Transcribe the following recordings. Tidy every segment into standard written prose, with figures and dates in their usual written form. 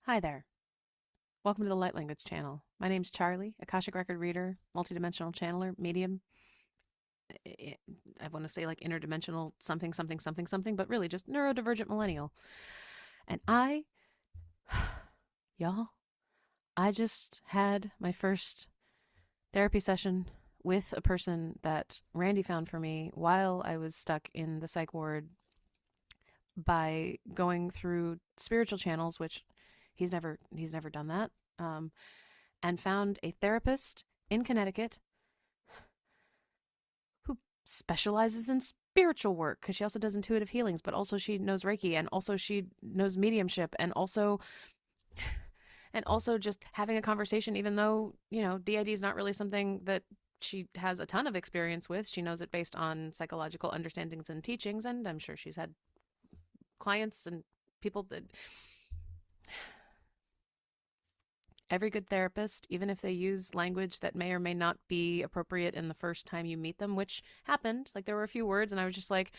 Hi there. Welcome to the Light Language channel. My name's Charlie, Akashic Record reader, multidimensional channeler, medium. I want to say like interdimensional something, something, something, something, but really just neurodivergent millennial. And y'all, I just had my first therapy session with a person that Randy found for me while I was stuck in the psych ward by going through spiritual channels, which he's never done that. And found a therapist in Connecticut who specializes in spiritual work because she also does intuitive healings, but also she knows Reiki and also she knows mediumship and also just having a conversation, even though, DID is not really something that she has a ton of experience with. She knows it based on psychological understandings and teachings, and I'm sure she's had clients and people that every good therapist, even if they use language that may or may not be appropriate in the first time you meet them, which happened. Like there were a few words and I was just like,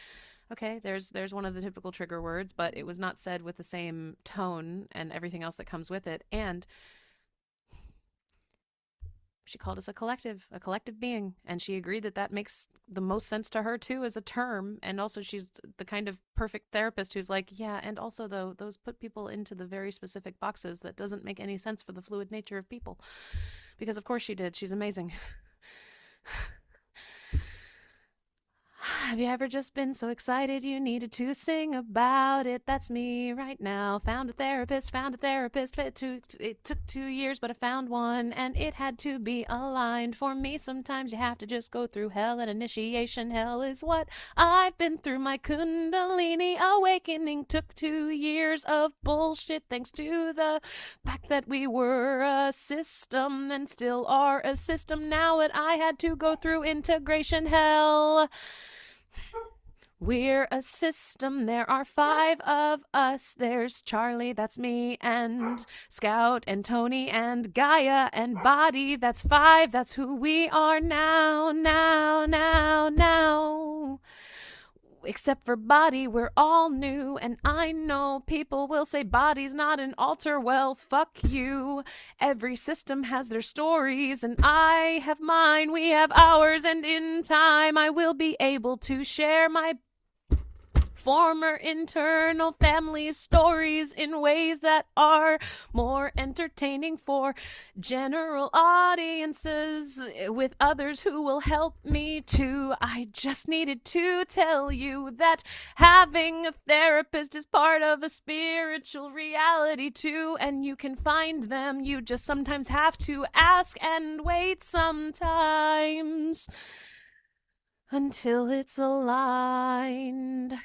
okay, there's one of the typical trigger words, but it was not said with the same tone and everything else that comes with it. And she called us a collective being, and she agreed that that makes the most sense to her too as a term. And also she's the kind of perfect therapist who's like, yeah, and also though those put people into the very specific boxes that doesn't make any sense for the fluid nature of people. Because of course she did. She's amazing. Have you ever just been so excited you needed to sing about it? That's me right now. Found a therapist. It took 2 years, but I found one, and it had to be aligned. For me, sometimes you have to just go through hell, and initiation hell is what I've been through. My Kundalini awakening took 2 years of bullshit, thanks to the fact that we were a system and still are a system. Now what I had to go through integration hell. We're a system. There are 5 of us. There's Charlie, that's me, and Scout, and Tony, and Gaia, and Body. That's 5. That's who we are now. Except for Body, we're all new. And I know people will say Body's not an altar. Well, fuck you. Every system has their stories, and I have mine. We have ours, and in time I will be able to share my former internal family stories in ways that are more entertaining for general audiences, with others who will help me too. I just needed to tell you that having a therapist is part of a spiritual reality too, and you can find them. You just sometimes have to ask and wait sometimes until it's aligned.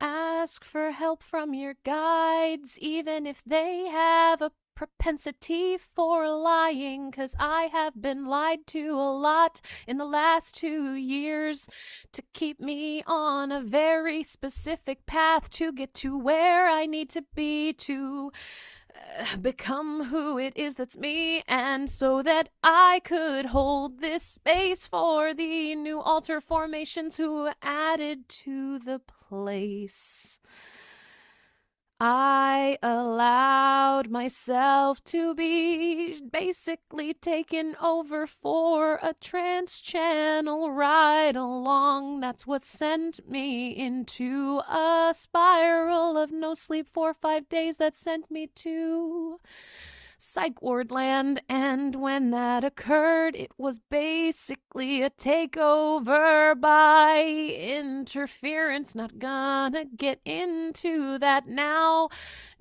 Ask for help from your guides, even if they have a propensity for lying, 'cause I have been lied to a lot in the last 2 years to keep me on a very specific path to get to where I need to be to become who it is that's me, and so that I could hold this space for the new altar formations who added to the place. I allowed myself to be basically taken over for a trance channel ride along. That's what sent me into a spiral of no sleep for 5 days that sent me to psych ward land. And when that occurred, it was basically a takeover by interference. Not gonna get into that now.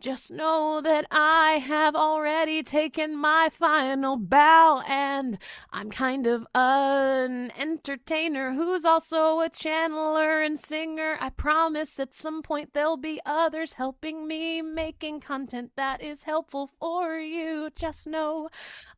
Just know that I have already taken my final bow, and I'm kind of an entertainer who's also a channeler and singer. I promise at some point there'll be others helping me, making content that is helpful for you. Just know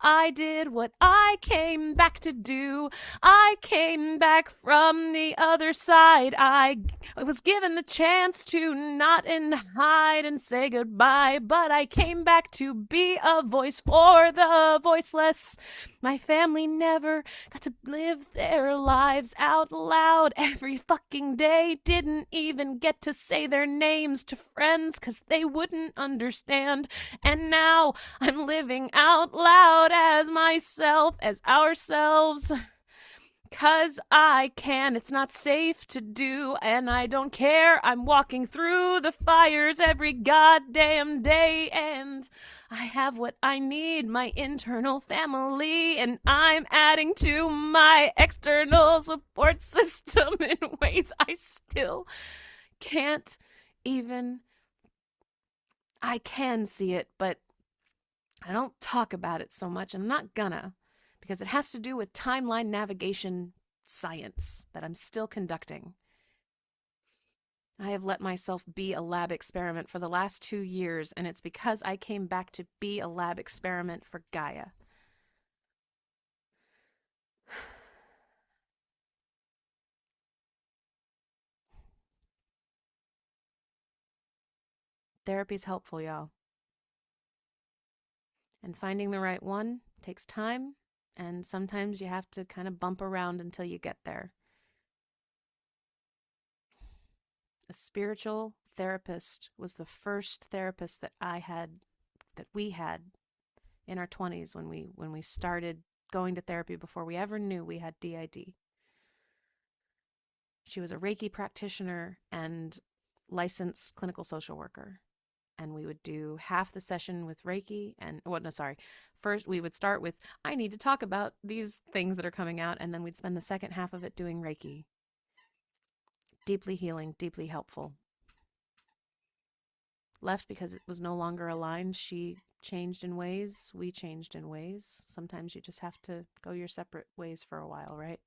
I did what I came back to do. I came back from the other side. I was given the chance to not and hide and say goodbye goodbye, but I came back to be a voice for the voiceless. My family never got to live their lives out loud every fucking day. Didn't even get to say their names to friends 'cause they wouldn't understand. And now I'm living out loud as myself, as ourselves. 'Cause I can, it's not safe to do, and I don't care. I'm walking through the fires every goddamn day, and I have what I need, my internal family, and I'm adding to my external support system in ways I still can't even. I can see it, but I don't talk about it so much, and I'm not gonna. Because it has to do with timeline navigation science that I'm still conducting. I have let myself be a lab experiment for the last 2 years, and it's because I came back to be a lab experiment for Gaia. Therapy's helpful, y'all. And finding the right one takes time, and sometimes you have to kind of bump around until you get there. A spiritual therapist was the first therapist that we had in our 20s when we started going to therapy before we ever knew we had DID. She was a Reiki practitioner and licensed clinical social worker. And we would do half the session with Reiki first we would start with, I need to talk about these things that are coming out, and then we'd spend the second half of it doing Reiki. Deeply healing, deeply helpful. Left because it was no longer aligned. She changed in ways, we changed in ways. Sometimes you just have to go your separate ways for a while, right?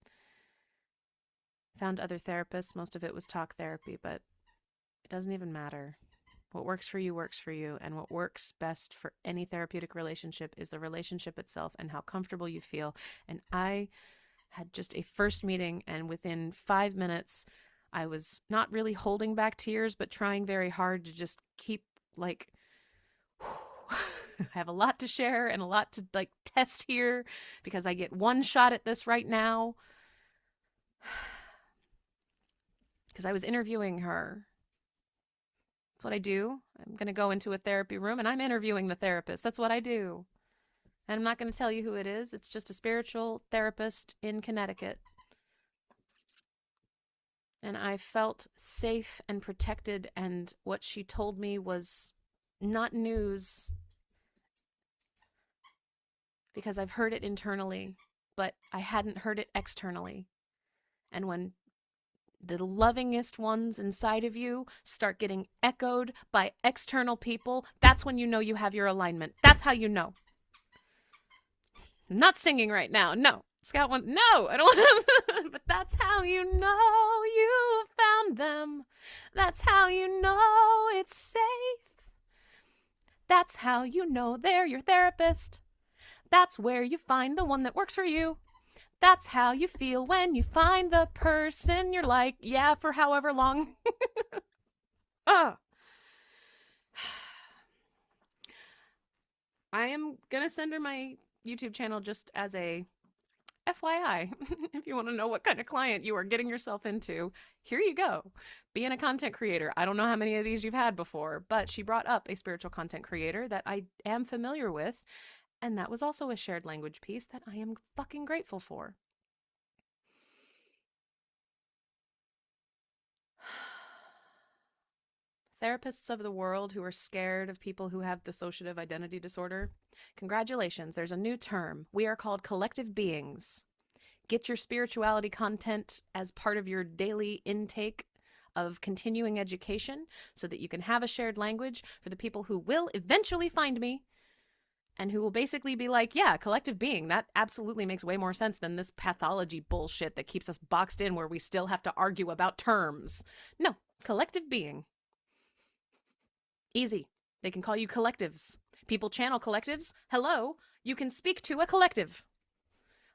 Found other therapists. Most of it was talk therapy, but it doesn't even matter. What works for you, and what works best for any therapeutic relationship is the relationship itself and how comfortable you feel. And I had just a first meeting, and within 5 minutes, I was not really holding back tears, but trying very hard to just keep, like, I have a lot to share and a lot to, like, test here because I get one shot at this right now. Because I was interviewing her. That's what I do. I'm going to go into a therapy room and I'm interviewing the therapist. That's what I do. And I'm not going to tell you who it is. It's just a spiritual therapist in Connecticut. And I felt safe and protected, and what she told me was not news because I've heard it internally, but I hadn't heard it externally. And when the lovingest ones inside of you start getting echoed by external people, that's when you know you have your alignment. That's how you know. I'm not singing right now. No. Scott went, no, I don't want to. But that's how you know you found them. That's how you know it's safe. That's how you know they're your therapist. That's where you find the one that works for you. That's how you feel when you find the person you're like, yeah, for however long. I am going to send her my YouTube channel just as a FYI. If you want to know what kind of client you are getting yourself into, here you go. Being a content creator. I don't know how many of these you've had before, but she brought up a spiritual content creator that I am familiar with. And that was also a shared language piece that I am fucking grateful for. Therapists of the world who are scared of people who have dissociative identity disorder, congratulations, there's a new term. We are called collective beings. Get your spirituality content as part of your daily intake of continuing education so that you can have a shared language for the people who will eventually find me and who will basically be like, yeah, collective being, that absolutely makes way more sense than this pathology bullshit that keeps us boxed in where we still have to argue about terms. No, collective being. Easy. They can call you collectives. People channel collectives. Hello, you can speak to a collective.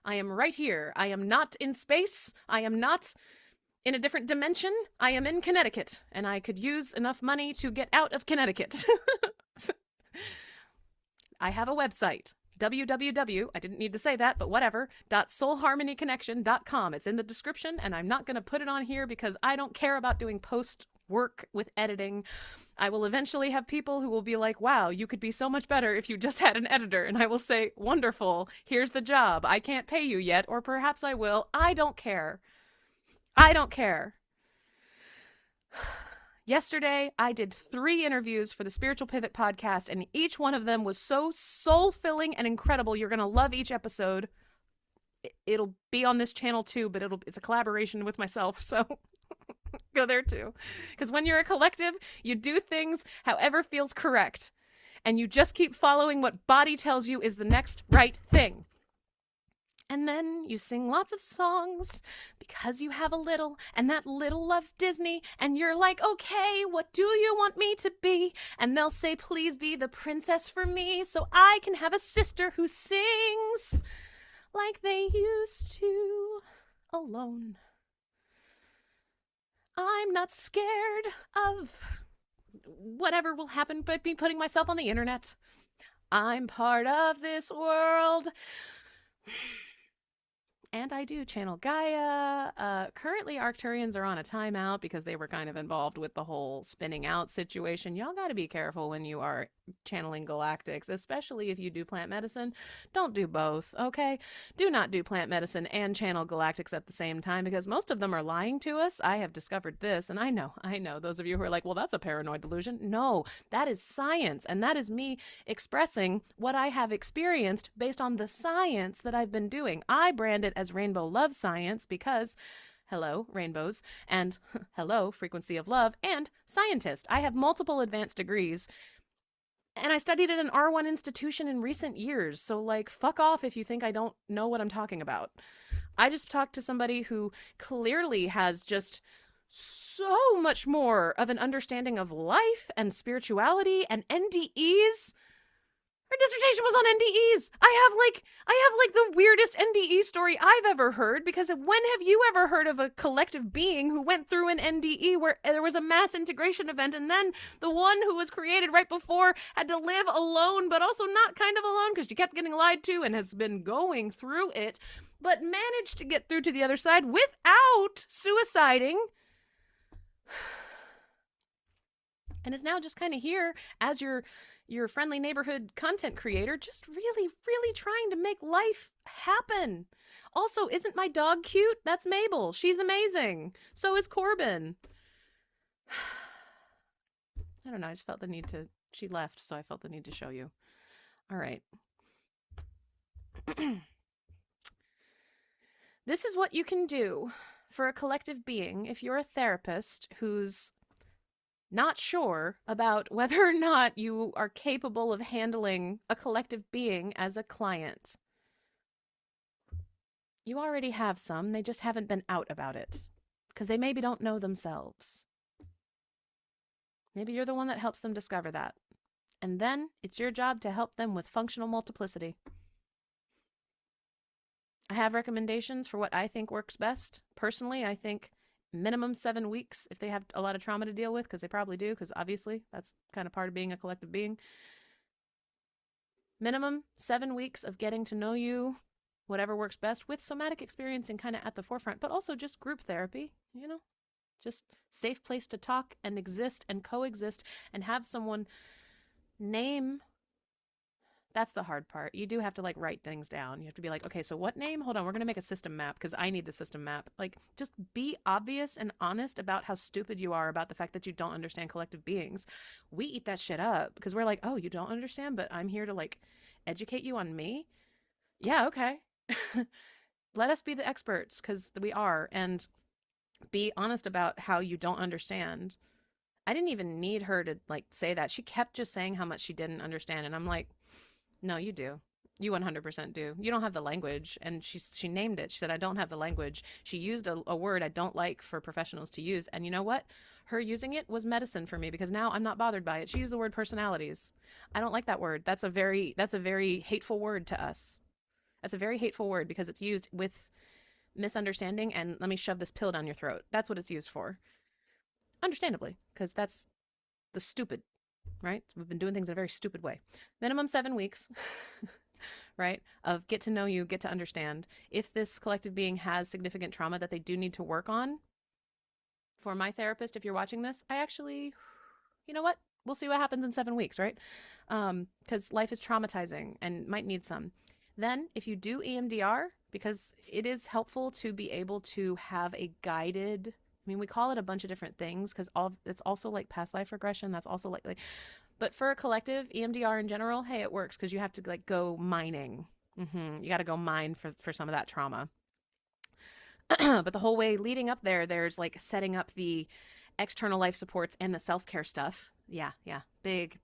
I am right here. I am not in space. I am not in a different dimension. I am in Connecticut, and I could use enough money to get out of Connecticut. I have a website. www, I didn't need to say that, but whatever, .soulharmonyconnection.com. It's in the description, and I'm not going to put it on here because I don't care about doing post work with editing. I will eventually have people who will be like, wow, you could be so much better if you just had an editor. And I will say, wonderful, here's the job. I can't pay you yet, or perhaps I will. I don't care. I don't care. Yesterday, I did 3 interviews for the Spiritual Pivot podcast, and each one of them was so soul-filling and incredible. You're going to love each episode. It'll be on this channel too, but it's a collaboration with myself, so go there too. Because when you're a collective, you do things however feels correct, and you just keep following what body tells you is the next right thing. And then you sing lots of songs because you have a little, and that little loves Disney, and you're like, okay, what do you want me to be? And they'll say, please be the princess for me so I can have a sister who sings like they used to alone. I'm not scared of whatever will happen by me putting myself on the internet. I'm part of this world. And I do channel Gaia. Currently, Arcturians are on a timeout because they were kind of involved with the whole spinning out situation. Y'all got to be careful when you are channeling galactics, especially if you do plant medicine. Don't do both, okay? Do not do plant medicine and channel galactics at the same time because most of them are lying to us. I have discovered this, and I know, those of you who are like, well, that's a paranoid delusion. No, that is science, and that is me expressing what I have experienced based on the science that I've been doing. I brand it as Rainbow Love Science because hello, rainbows, and hello, frequency of love, and scientist. I have multiple advanced degrees, and I studied at an R1 institution in recent years, so, like, fuck off if you think I don't know what I'm talking about. I just talked to somebody who clearly has just so much more of an understanding of life and spirituality and NDEs. Her dissertation was on NDEs. I have like the weirdest NDE story I've ever heard, because when have you ever heard of a collective being who went through an NDE where there was a mass integration event, and then the one who was created right before had to live alone, but also not kind of alone because she kept getting lied to and has been going through it, but managed to get through to the other side without suiciding. And is now just kind of here as your friendly neighborhood content creator, just really, really trying to make life happen. Also, isn't my dog cute? That's Mabel. She's amazing. So is Corbin. I don't know. I just felt the need to... She left, so I felt the need to show you. All right. This is what you can do for a collective being if you're a therapist who's not sure about whether or not you are capable of handling a collective being as a client. You already have some, they just haven't been out about it, because they maybe don't know themselves. Maybe you're the one that helps them discover that. And then it's your job to help them with functional multiplicity. I have recommendations for what I think works best. Personally, I think minimum 7 weeks if they have a lot of trauma to deal with, because they probably do, because obviously that's kind of part of being a collective being. Minimum 7 weeks of getting to know you, whatever works best, with somatic experiencing kind of at the forefront, but also just group therapy, you know, just safe place to talk and exist and coexist and have someone name. That's the hard part. You do have to, like, write things down. You have to be like, okay, so what name? Hold on, we're going to make a system map because I need the system map. Like, just be obvious and honest about how stupid you are about the fact that you don't understand collective beings. We eat that shit up because we're like, oh, you don't understand, but I'm here to, like, educate you on me? Yeah, okay. Let us be the experts, because we are, and be honest about how you don't understand. I didn't even need her to, like, say that. She kept just saying how much she didn't understand, and I'm like, no, you do. You 100% do. You don't have the language. And she named it. She said, I don't have the language. She used a word I don't like for professionals to use. And you know what? Her using it was medicine for me, because now I'm not bothered by it. She used the word personalities. I don't like that word. That's a very hateful word to us. That's a very hateful word because it's used with misunderstanding and let me shove this pill down your throat. That's what it's used for. Understandably, because that's the stupid right? We've been doing things in a very stupid way. Minimum 7 weeks, right? Of get to know you, get to understand. If this collective being has significant trauma that they do need to work on, for my therapist, if you're watching this, I actually, you know what? We'll see what happens in 7 weeks, right? Because life is traumatizing and might need some. Then, if you do EMDR, because it is helpful to be able to have a guided, I mean, we call it a bunch of different things because it's also like past life regression. That's also like, but for a collective, EMDR in general, hey, it works because you have to like go mining. You got to go mine for some of that trauma. But the whole way leading up there, there's like setting up the external life supports and the self-care stuff. Yeah. Big,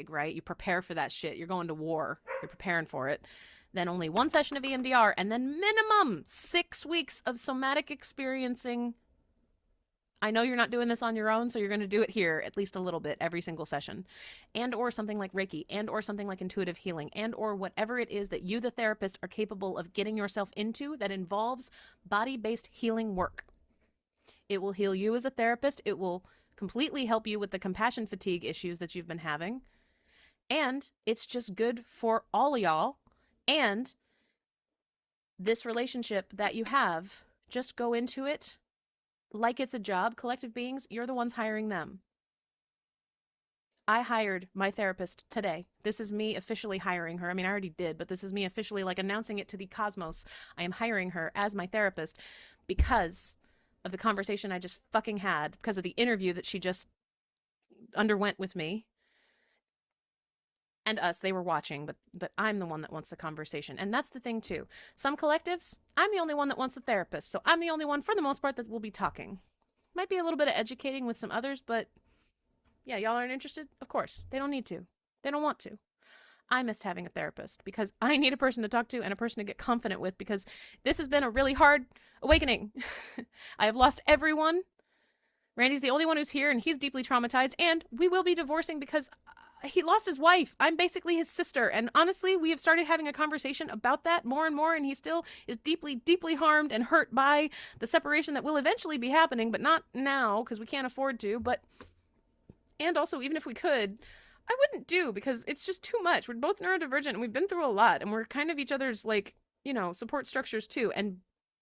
right? You prepare for that shit. You're going to war. You're preparing for it. Then only 1 session of EMDR, and then minimum 6 weeks of somatic experiencing. I know you're not doing this on your own, so you're going to do it here at least a little bit every single session. And or something like Reiki, and or something like intuitive healing, and or whatever it is that you, the therapist, are capable of getting yourself into that involves body-based healing work. It will heal you as a therapist. It will completely help you with the compassion fatigue issues that you've been having. And it's just good for all of y'all. And this relationship that you have, just go into it like it's a job. Collective beings, you're the ones hiring them. I hired my therapist today. This is me officially hiring her. I mean, I already did, but this is me officially like announcing it to the cosmos. I am hiring her as my therapist because of the conversation I just fucking had, because of the interview that she just underwent with me. And us, they were watching, but I'm the one that wants the conversation. And that's the thing, too. Some collectives, I'm the only one that wants the therapist. So I'm the only one, for the most part, that will be talking. Might be a little bit of educating with some others, but yeah, y'all aren't interested? Of course. They don't need to. They don't want to. I missed having a therapist because I need a person to talk to and a person to get confident with, because this has been a really hard awakening. I have lost everyone. Randy's the only one who's here, and he's deeply traumatized, and we will be divorcing because he lost his wife. I'm basically his sister. And honestly, we have started having a conversation about that more and more. And he still is deeply, deeply harmed and hurt by the separation that will eventually be happening, but not now because we can't afford to. And also, even if we could, I wouldn't because it's just too much. We're both neurodivergent and we've been through a lot, and we're kind of each other's like, support structures too. And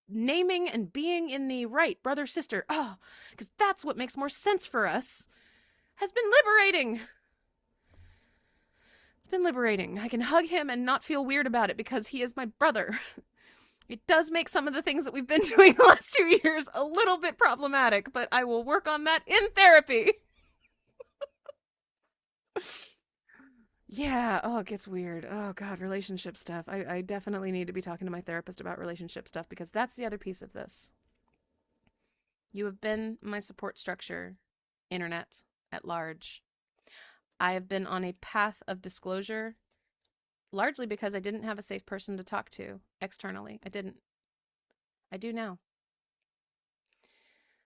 naming and being in the right brother, sister, because that's what makes more sense for us, has been liberating. Been liberating. I can hug him and not feel weird about it because he is my brother. It does make some of the things that we've been doing the last 2 years a little bit problematic, but I will work on that in therapy. Yeah, it gets weird. Oh God, relationship stuff. I definitely need to be talking to my therapist about relationship stuff, because that's the other piece of this. You have been my support structure, internet at large. I have been on a path of disclosure, largely because I didn't have a safe person to talk to externally. I didn't. I do now.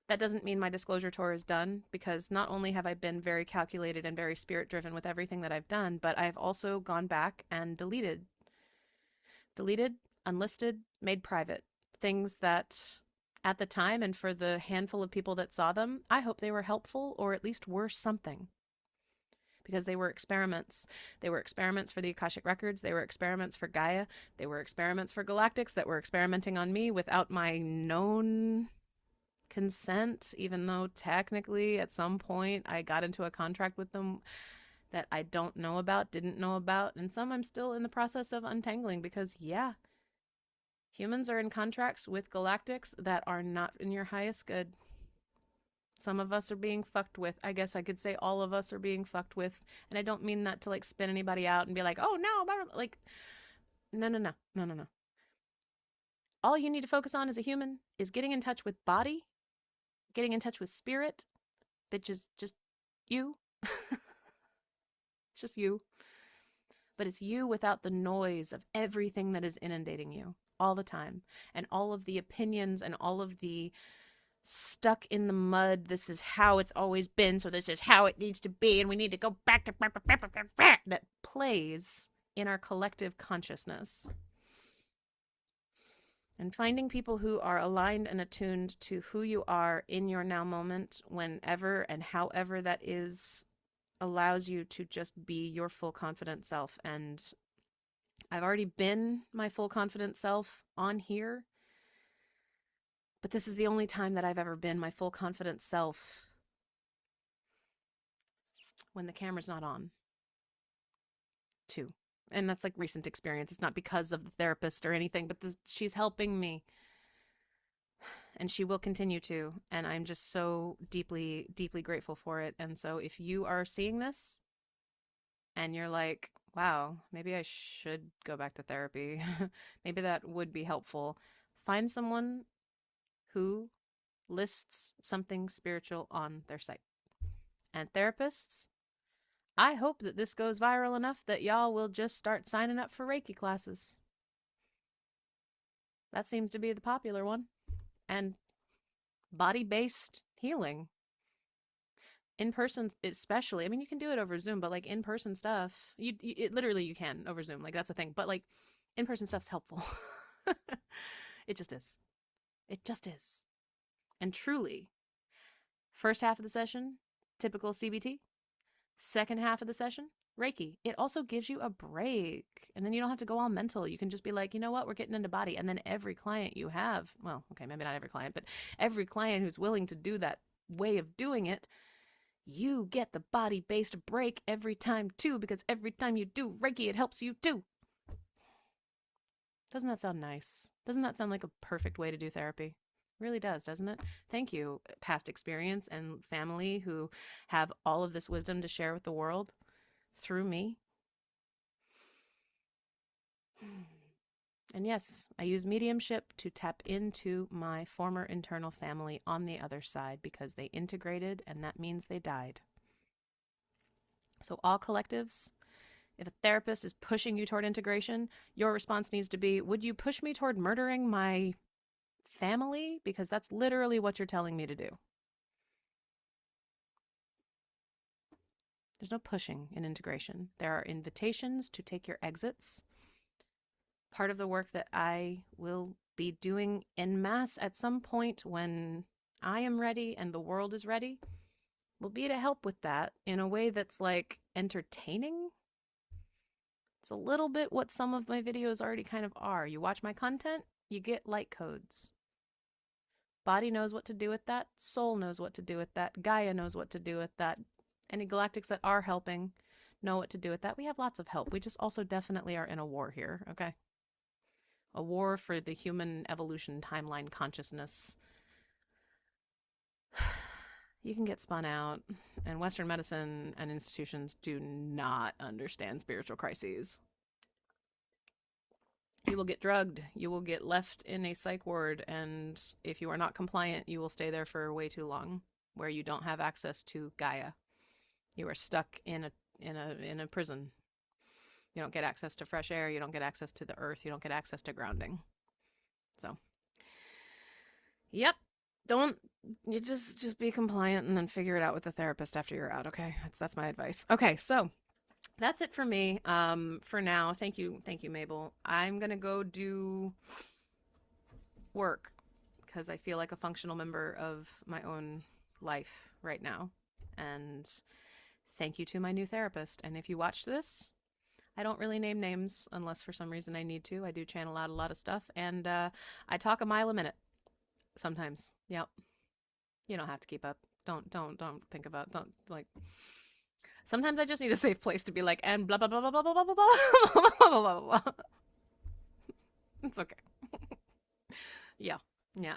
That doesn't mean my disclosure tour is done, because not only have I been very calculated and very spirit-driven with everything that I've done, but I've also gone back and deleted, unlisted, made private things that at the time, and for the handful of people that saw them, I hope they were helpful or at least were something. Because they were experiments. They were experiments for the Akashic Records. They were experiments for Gaia. They were experiments for Galactics that were experimenting on me without my known consent, even though technically at some point I got into a contract with them that I didn't know about, and some I'm still in the process of untangling, because humans are in contracts with Galactics that are not in your highest good. Some of us are being fucked with. I guess I could say all of us are being fucked with. And I don't mean that to like spin anybody out and be like, oh no, like, no. All you need to focus on as a human is getting in touch with body, getting in touch with spirit, bitches, just you. It's just you. But it's you without the noise of everything that is inundating you all the time. And all of the opinions and all of the stuck in the mud, this is how it's always been, so this is how it needs to be, and we need to go back to that plays in our collective consciousness. And finding people who are aligned and attuned to who you are in your now moment, whenever and however that is allows you to just be your full confident self. And I've already been my full confident self on here, but this is the only time that I've ever been my full confident self when the camera's not on, too. And that's like recent experience. It's not because of the therapist or anything, but she's helping me. And she will continue to. And I'm just so deeply, deeply grateful for it. And so if you are seeing this and you're like, wow, maybe I should go back to therapy, maybe that would be helpful, find someone who lists something spiritual on their site. And therapists, I hope that this goes viral enough that y'all will just start signing up for Reiki classes. That seems to be the popular one. And body-based healing. In person, especially. I mean, you can do it over Zoom, but like in-person stuff, literally you can over Zoom. Like that's a thing. But like in-person stuff's helpful. It just is. It just is. And truly, first half of the session, typical CBT. Second half of the session, Reiki. It also gives you a break. And then you don't have to go all mental. You can just be like, you know what? We're getting into body. And then every client you have, well, okay, maybe not every client, but every client who's willing to do that way of doing it, you get the body-based break every time too, because every time you do Reiki, it helps you too. Doesn't that sound nice? Doesn't that sound like a perfect way to do therapy? It really does, doesn't it? Thank you, past experience and family who have all of this wisdom to share with the world through me. And yes, I use mediumship to tap into my former internal family on the other side because they integrated, and that means they died. So all collectives, if a therapist is pushing you toward integration, your response needs to be, would you push me toward murdering my family? Because that's literally what you're telling me to do. There's no pushing in integration. There are invitations to take your exits. Part of the work that I will be doing en masse at some point when I am ready and the world is ready will be to help with that in a way that's like entertaining. It's a little bit what some of my videos already kind of are. You watch my content, you get light codes. Body knows what to do with that. Soul knows what to do with that. Gaia knows what to do with that. Any galactics that are helping know what to do with that. We have lots of help. We just also definitely are in a war here, okay? A war for the human evolution timeline consciousness. You can get spun out, and Western medicine and institutions do not understand spiritual crises. You will get drugged. You will get left in a psych ward, and if you are not compliant, you will stay there for way too long, where you don't have access to Gaia. You are stuck in a prison. You don't get access to fresh air. You don't get access to the earth. You don't get access to grounding. So, yep. You just be compliant and then figure it out with the therapist after you're out. Okay, that's my advice. Okay, so that's it for me. For now, thank you, Mabel. I'm gonna go do work because I feel like a functional member of my own life right now. And thank you to my new therapist. And if you watched this, I don't really name names unless for some reason I need to. I do channel out a lot of stuff, and I talk a mile a minute sometimes. Yep. You don't have to keep up. Don't think about. Don't like. Sometimes I just need a safe place to be like, and blah blah blah blah blah blah blah blah blah blah blah blah. It's okay. Yeah.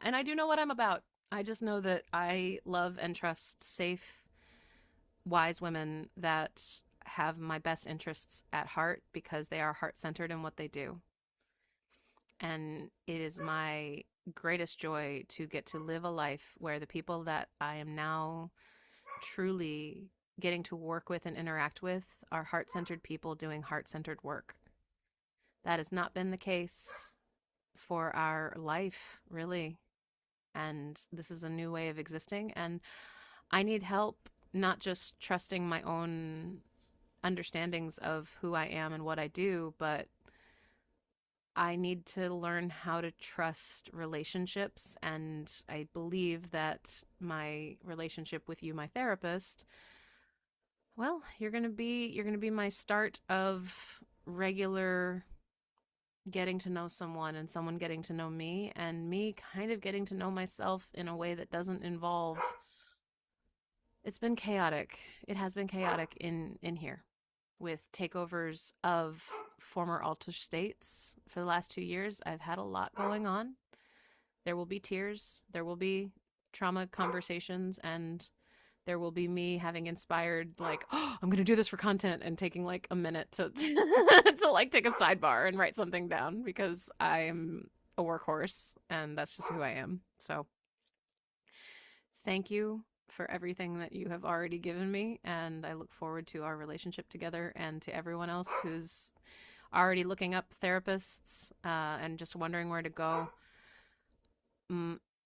And I do know what I'm about. I just know that I love and trust safe, wise women that have my best interests at heart because they are heart-centered in what they do. And it is my greatest joy to get to live a life where the people that I am now truly getting to work with and interact with are heart-centered people doing heart-centered work. That has not been the case for our life, really. And this is a new way of existing. And I need help not just trusting my own understandings of who I am and what I do, but I need to learn how to trust relationships. And I believe that my relationship with you, my therapist, Well, you're going to be my start of regular getting to know someone and someone getting to know me and me kind of getting to know myself in a way that doesn't involve. It's been chaotic. It has been chaotic in here with takeovers of former altered states for the last 2 years. I've had a lot going on. There will be tears, there will be trauma conversations, and there will be me having inspired, like, oh, I'm gonna do this for content, and taking like a minute to to like take a sidebar and write something down because I'm a workhorse and that's just who I am. So thank you for everything that you have already given me, and I look forward to our relationship together, and to everyone else who's already looking up therapists and just wondering where to go.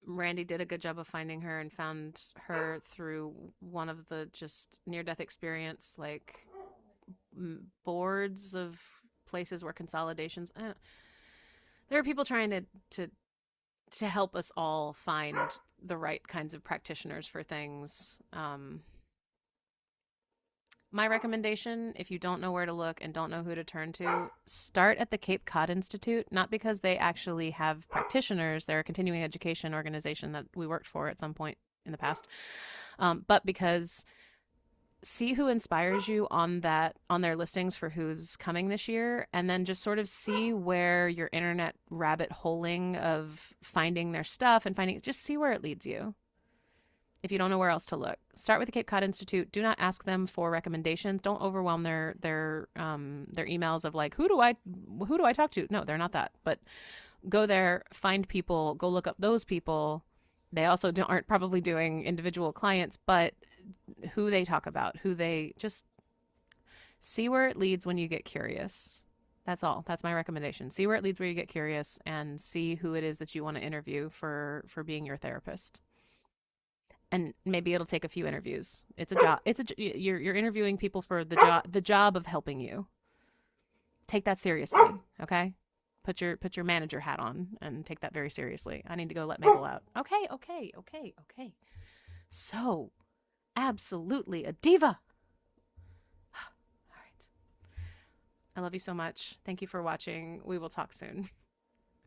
Randy did a good job of finding her and found her through one of the just near death experience, like boards of places where consolidations. There are people trying to help us all find the right kinds of practitioners for things. My recommendation, if you don't know where to look and don't know who to turn to, start at the Cape Cod Institute, not because they actually have practitioners. They're a continuing education organization that we worked for at some point in the past, but because see who inspires you on their listings for who's coming this year, and then just sort of see where your internet rabbit holing of finding their stuff and just see where it leads you. If you don't know where else to look, start with the Cape Cod Institute. Do not ask them for recommendations. Don't overwhelm their emails of like, who do I talk to? No, they're not that. But go there, find people, go look up those people. They also aren't probably doing individual clients, but who they talk about, who they just see where it leads when you get curious. That's all. That's my recommendation. See where it leads where you get curious, and see who it is that you want to interview for being your therapist. And maybe it'll take a few interviews. It's a job. You're interviewing people for the job of helping you. Take that seriously, okay? Put your manager hat on and take that very seriously. I need to go let Mabel out. Okay. So, absolutely a diva. All right. I love you so much. Thank you for watching. We will talk soon.